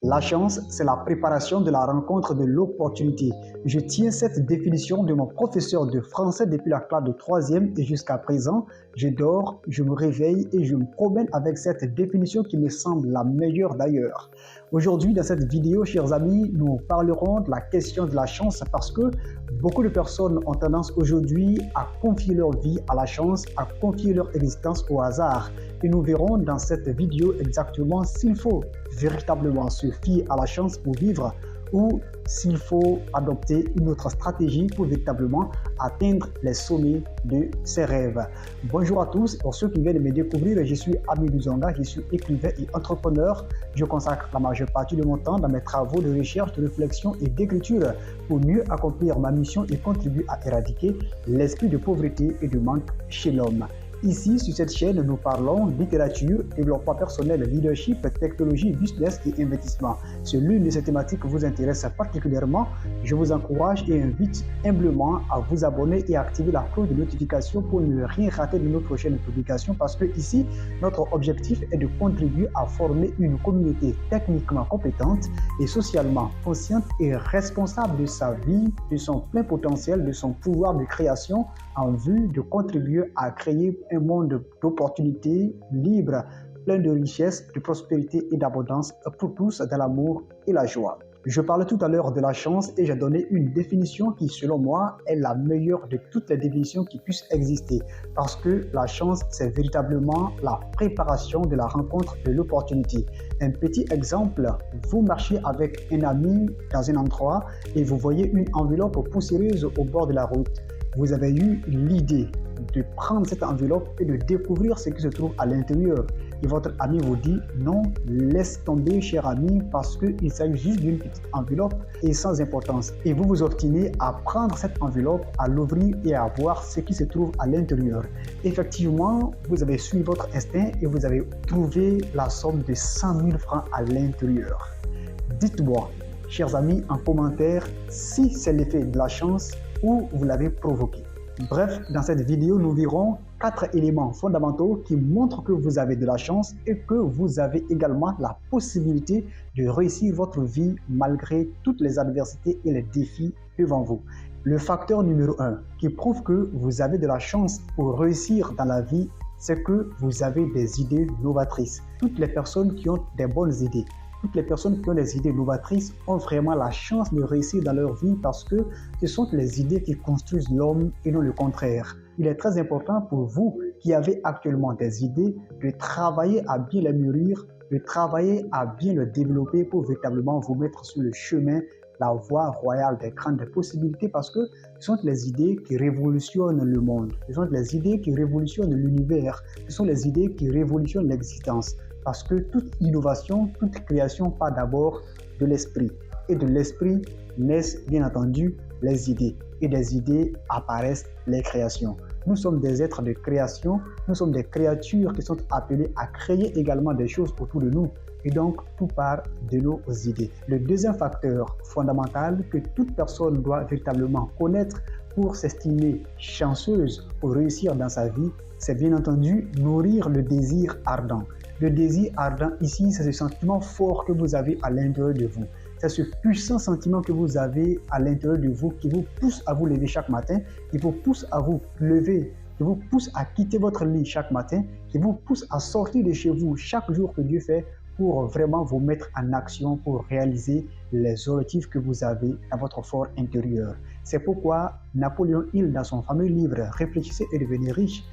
La chance, c'est la préparation de la rencontre de l'opportunité. Je tiens cette définition de mon professeur de français depuis la classe de 3e et jusqu'à présent, je dors, je me réveille et je me promène avec cette définition qui me semble la meilleure d'ailleurs. Aujourd'hui, dans cette vidéo, chers amis, nous parlerons de la question de la chance parce que beaucoup de personnes ont tendance aujourd'hui à confier leur vie à la chance, à confier leur existence au hasard. Et nous verrons dans cette vidéo exactement s'il faut véritablement se fier à la chance pour vivre ou s'il faut adopter une autre stratégie pour véritablement atteindre les sommets de ses rêves. Bonjour à tous, pour ceux qui viennent de me découvrir, je suis Ami Luzonga, je suis écrivain et entrepreneur. Je consacre la majeure partie de mon temps dans mes travaux de recherche, de réflexion et d'écriture pour mieux accomplir ma mission et contribuer à éradiquer l'esprit de pauvreté et de manque chez l'homme. Ici, sur cette chaîne, nous parlons littérature, développement personnel, leadership, technologie, business et investissement. Si l'une de ces thématiques vous intéresse particulièrement, je vous encourage et invite humblement à vous abonner et à activer la cloche de notification pour ne rien rater de nos prochaines publications parce que ici, notre objectif est de contribuer à former une communauté techniquement compétente et socialement consciente et responsable de sa vie, de son plein potentiel, de son pouvoir de création en vue de contribuer à créer un monde d'opportunités libres, plein de richesses, de prospérité et d'abondance pour tous dans l'amour et la joie. Je parlais tout à l'heure de la chance et j'ai donné une définition qui, selon moi, est la meilleure de toutes les définitions qui puissent exister. Parce que la chance, c'est véritablement la préparation de la rencontre de l'opportunité. Un petit exemple, vous marchez avec un ami dans un endroit et vous voyez une enveloppe poussiéreuse au bord de la route. Vous avez eu l'idée de prendre cette enveloppe et de découvrir ce qui se trouve à l'intérieur. Et votre ami vous dit non, laisse tomber cher ami parce qu'il s'agit juste d'une petite enveloppe et sans importance. Et vous vous obstinez à prendre cette enveloppe, à l'ouvrir et à voir ce qui se trouve à l'intérieur. Effectivement, vous avez suivi votre instinct et vous avez trouvé la somme de 100 000 francs à l'intérieur. Dites-moi, chers amis, en commentaire, si c'est l'effet de la chance ou vous l'avez provoqué. Bref, dans cette vidéo, nous verrons 4 éléments fondamentaux qui montrent que vous avez de la chance et que vous avez également la possibilité de réussir votre vie malgré toutes les adversités et les défis devant vous. Le facteur numéro 1 qui prouve que vous avez de la chance pour réussir dans la vie, c'est que vous avez des idées novatrices. Toutes les personnes qui ont des bonnes idées, toutes les personnes qui ont des idées novatrices ont vraiment la chance de réussir dans leur vie parce que ce sont les idées qui construisent l'homme et non le contraire. Il est très important pour vous qui avez actuellement des idées de travailler à bien les mûrir, de travailler à bien les développer pour véritablement vous mettre sur le chemin, la voie royale des grandes possibilités parce que ce sont les idées qui révolutionnent le monde, ce sont les idées qui révolutionnent l'univers, ce sont les idées qui révolutionnent l'existence. Parce que toute innovation, toute création part d'abord de l'esprit. Et de l'esprit naissent bien entendu les idées. Et des idées apparaissent les créations. Nous sommes des êtres de création, nous sommes des créatures qui sont appelées à créer également des choses autour de nous. Et donc, tout part de nos idées. Le deuxième facteur fondamental que toute personne doit véritablement connaître pour s'estimer chanceuse, pour réussir dans sa vie, c'est bien entendu nourrir le désir ardent. Le désir ardent ici, c'est ce sentiment fort que vous avez à l'intérieur de vous. C'est ce puissant sentiment que vous avez à l'intérieur de vous qui vous pousse à vous lever chaque matin, qui vous pousse à vous lever, qui vous pousse à quitter votre lit chaque matin, qui vous pousse à sortir de chez vous chaque jour que Dieu fait pour vraiment vous mettre en action, pour réaliser les objectifs que vous avez dans votre fort intérieur. C'est pourquoi Napoléon Hill, dans son fameux livre « Réfléchissez et devenez riche »,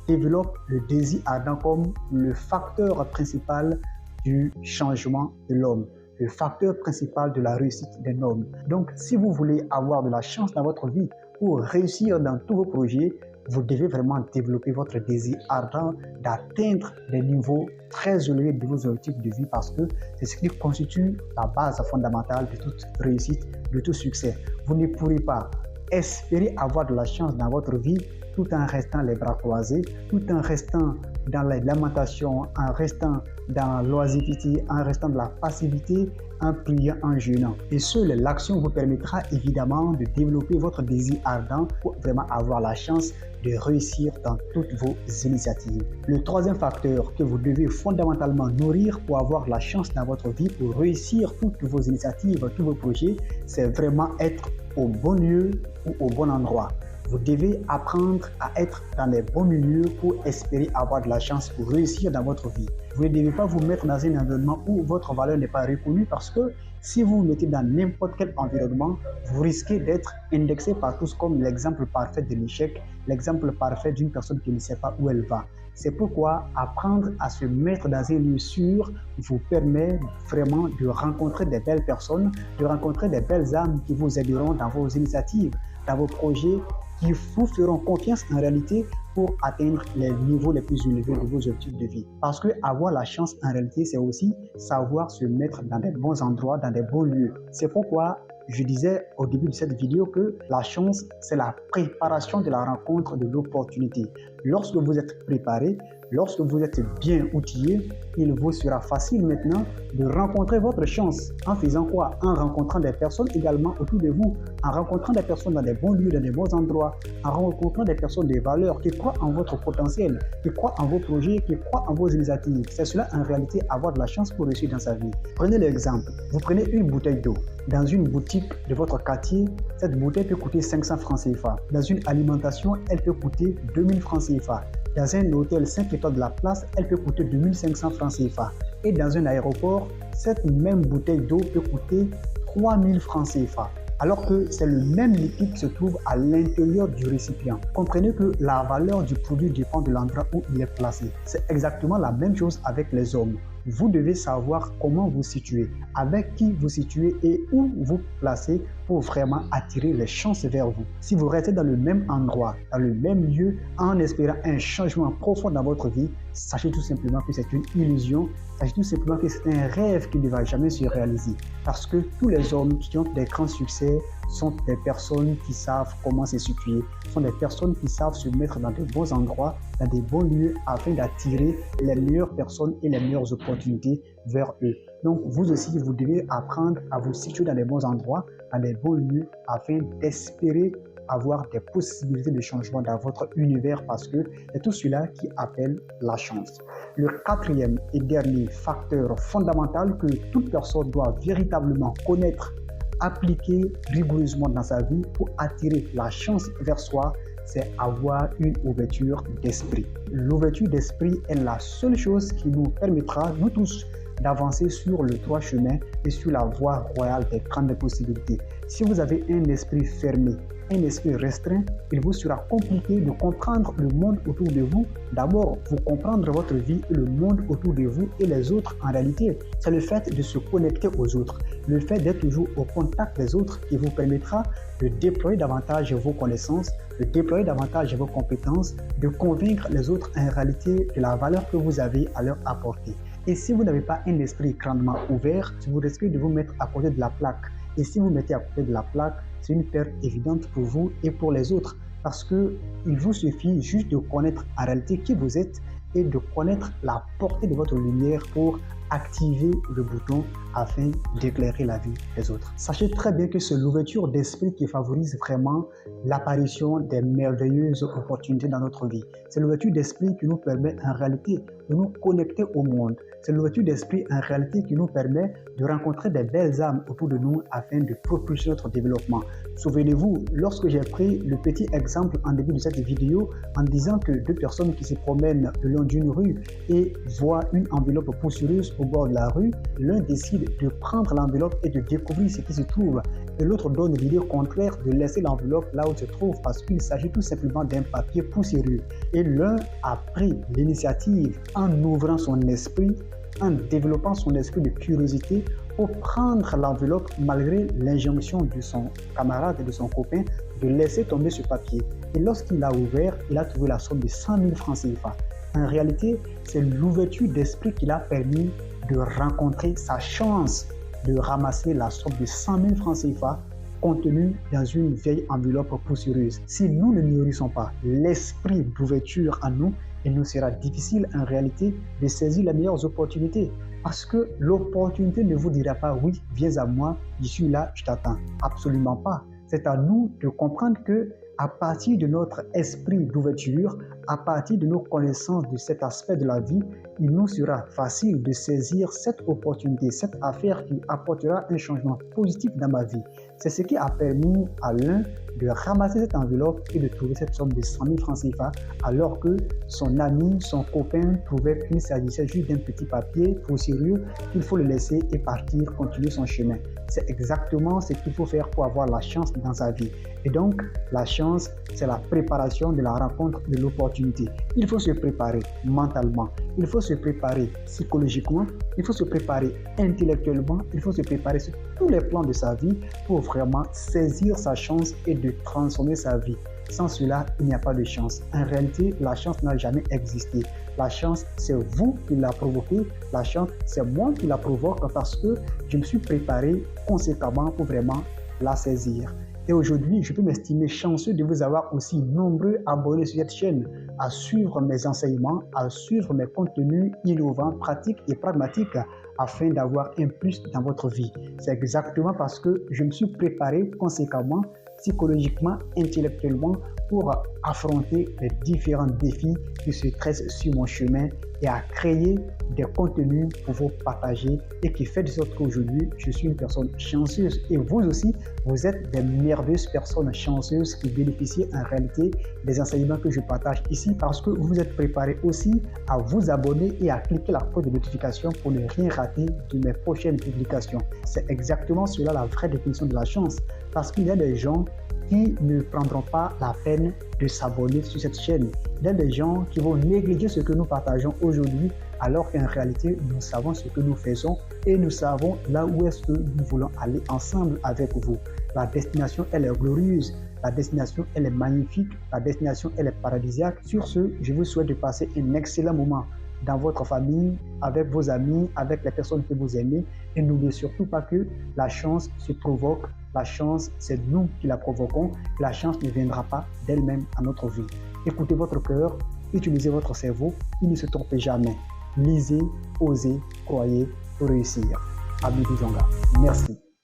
développe le désir ardent comme le facteur principal du changement de l'homme, le facteur principal de la réussite d'un homme. Donc, si vous voulez avoir de la chance dans votre vie pour réussir dans tous vos projets, vous devez vraiment développer votre désir ardent d'atteindre des niveaux très élevés de vos objectifs de vie parce que c'est ce qui constitue la base fondamentale de toute réussite, de tout succès. Vous ne pourrez pas espérer avoir de la chance dans votre vie tout en restant les bras croisés, tout en restant dans la lamentation, en restant dans l'oisiveté, en restant dans la passivité, en priant, en jeûnant. Et seule l'action vous permettra évidemment de développer votre désir ardent pour vraiment avoir la chance de réussir dans toutes vos initiatives. Le troisième facteur que vous devez fondamentalement nourrir pour avoir la chance dans votre vie, pour réussir toutes vos initiatives, tous vos projets, c'est vraiment être au bon lieu ou au bon endroit. Vous devez apprendre à être dans les bons milieux pour espérer avoir de la chance pour réussir dans votre vie. Vous ne devez pas vous mettre dans un environnement où votre valeur n'est pas reconnue parce que si vous vous mettez dans n'importe quel environnement, vous risquez d'être indexé par tous comme l'exemple parfait de l'échec, l'exemple parfait d'une personne qui ne sait pas où elle va. C'est pourquoi apprendre à se mettre dans un lieu sûr vous permet vraiment de rencontrer des belles personnes, de rencontrer des belles âmes qui vous aideront dans vos initiatives, dans vos projets, qui vous feront confiance en réalité pour atteindre les niveaux les plus élevés de vos objectifs de vie. Parce que avoir la chance en réalité, c'est aussi savoir se mettre dans des bons endroits, dans des bons lieux. C'est pourquoi je disais au début de cette vidéo que la chance, c'est la préparation de la rencontre de l'opportunité. Lorsque vous êtes préparé, lorsque vous êtes bien outillé, il vous sera facile maintenant de rencontrer votre chance. En faisant quoi? En rencontrant des personnes également autour de vous, en rencontrant des personnes dans des bons lieux, dans des bons endroits, en rencontrant des personnes de valeur qui croient en votre potentiel, qui croient en vos projets, qui croient en vos initiatives. C'est cela en réalité avoir de la chance pour réussir dans sa vie. Prenez l'exemple, vous prenez une bouteille d'eau. Dans une boutique de votre quartier, cette bouteille peut coûter 500 francs CFA. Dans une alimentation, elle peut coûter 2000 francs CFA. Dans un hôtel 5 étoiles de la place, elle peut coûter 2500 francs CFA. Et dans un aéroport, cette même bouteille d'eau peut coûter 3000 francs CFA. Alors que c'est le même liquide qui se trouve à l'intérieur du récipient. Comprenez que la valeur du produit dépend de l'endroit où il est placé. C'est exactement la même chose avec les hommes. Vous devez savoir comment vous situer, avec qui vous situez et où vous placez pour vraiment attirer les chances vers vous. Si vous restez dans le même endroit, dans le même lieu, en espérant un changement profond dans votre vie, sachez tout simplement que c'est une illusion, sachez tout simplement que c'est un rêve qui ne va jamais se réaliser. Parce que tous les hommes qui ont des grands succès sont des personnes qui savent comment se situer, sont des personnes qui savent se mettre dans de bons endroits, dans des bons lieux afin d'attirer les meilleures personnes et les meilleures opportunités vers eux. Donc vous aussi, vous devez apprendre à vous situer dans les bons endroits, dans les bons lieux afin d'espérer avoir des possibilités de changement dans votre univers parce que c'est tout cela qui appelle la chance. Le quatrième et dernier facteur fondamental que toute personne doit véritablement connaître, appliquer rigoureusement dans sa vie pour attirer la chance vers soi, c'est avoir une ouverture d'esprit. L'ouverture d'esprit est la seule chose qui nous permettra, nous tous, d'avancer sur le droit chemin et sur la voie royale des grandes possibilités. Si vous avez un esprit fermé, un esprit restreint, il vous sera compliqué de comprendre le monde autour de vous. D'abord, vous comprendre votre vie et le monde autour de vous et les autres en réalité. C'est le fait de se connecter aux autres, le fait d'être toujours au contact des autres qui vous permettra de déployer davantage vos connaissances, de déployer davantage vos compétences, de convaincre les autres en réalité de la valeur que vous avez à leur apporter. Et si vous n'avez pas un esprit grandement ouvert, vous risquez de vous mettre à côté de la plaque. Et si vous mettez à côté de la plaque, c'est une perte évidente pour vous et pour les autres. Parce qu'il vous suffit juste de connaître en réalité qui vous êtes et de connaître la portée de votre lumière pour activer le bouton afin d'éclairer la vie des autres. Sachez très bien que c'est l'ouverture d'esprit qui favorise vraiment l'apparition des merveilleuses opportunités dans notre vie. C'est l'ouverture d'esprit qui nous permet en réalité de nous connecter au monde. C'est l'ouverture d'esprit en réalité qui nous permet de rencontrer des belles âmes autour de nous afin de propulser notre développement. Souvenez-vous, lorsque j'ai pris le petit exemple en début de cette vidéo en disant que deux personnes qui se promènent le long d'une rue et voient une enveloppe poussiéreuse au bord de la rue, l'un décide de prendre l'enveloppe et de découvrir ce qui se trouve et l'autre donne l'idée contraire de laisser l'enveloppe là où elle se trouve parce qu'il s'agit tout simplement d'un papier poussiéreux. Et l'un a pris l'initiative en ouvrant son esprit, en développant son esprit de curiosité pour prendre l'enveloppe malgré l'injonction de son camarade et de son copain de laisser tomber ce papier. Et lorsqu'il l'a ouvert, il a trouvé la somme de 100 000 francs CFA. En réalité, c'est l'ouverture d'esprit qui l'a permis de rencontrer sa chance de ramasser la somme de 100 000 francs CFA contenue dans une vieille enveloppe poussiéreuse. Si nous ne nourrissons pas l'esprit d'ouverture en nous, il nous sera difficile en réalité de saisir les meilleures opportunités. Parce que l'opportunité ne vous dira pas oui, viens à moi, je suis là, je t'attends. Absolument pas. C'est à nous de comprendre que à partir de notre esprit d'ouverture, à partir de nos connaissances de cet aspect de la vie, il nous sera facile de saisir cette opportunité, cette affaire qui apportera un changement positif dans ma vie. C'est ce qui a permis à l'un de ramasser cette enveloppe et de trouver cette somme de 100 000 francs CFA, alors que son ami, son copain trouvait qu'il s'agissait juste d'un petit papier trop sérieux, qu'il faut le laisser et partir, continuer son chemin. C'est exactement ce qu'il faut faire pour avoir la chance dans sa vie. Et donc, la chance, c'est la préparation de la rencontre de l'opportunité. Il faut se préparer mentalement, il faut se préparer psychologiquement, il faut se préparer intellectuellement, il faut se préparer sur tous les plans de sa vie pour vraiment saisir sa chance et de transformer sa vie. Sans cela, il n'y a pas de chance. En réalité, la chance n'a jamais existé. La chance, c'est vous qui la provoquez. La chance, c'est moi qui la provoque parce que je me suis préparé conséquemment pour vraiment la saisir. Et aujourd'hui, je peux m'estimer chanceux de vous avoir aussi nombreux abonnés sur cette chaîne, à suivre mes enseignements, à suivre mes contenus innovants, pratiques et pragmatiques afin d'avoir un plus dans votre vie. C'est exactement parce que je me suis préparé conséquemment, psychologiquement, intellectuellement pour affronter les différents défis qui se tressent sur mon chemin et à créer des contenus pour vous partager et qui fait de sorte qu'aujourd'hui, je suis une personne chanceuse et vous aussi, vous êtes des merveilleuses personnes chanceuses qui bénéficient en réalité des enseignements que je partage ici parce que vous êtes préparés aussi à vous abonner et à cliquer la cloche de notification pour ne rien rater de mes prochaines publications. C'est exactement cela la vraie définition de la chance parce qu'il y a des gens qui ne prendront pas la peine de s'abonner sur cette chaîne. Il y a des gens qui vont négliger ce que nous partageons aujourd'hui alors qu'en réalité, nous savons ce que nous faisons et nous savons là où est-ce que nous voulons aller ensemble avec vous. La destination, elle est glorieuse. La destination, elle est magnifique. La destination, elle est paradisiaque. Sur ce, je vous souhaite de passer un excellent moment dans votre famille, avec vos amis, avec les personnes que vous aimez. Et n'oubliez surtout pas que la chance se provoque. La chance, c'est nous qui la provoquons. La chance ne viendra pas d'elle-même à notre vie. Écoutez votre cœur, utilisez votre cerveau, il ne se trompez jamais. Lisez, osez, croyez pour réussir. Abidou Djonga. Merci.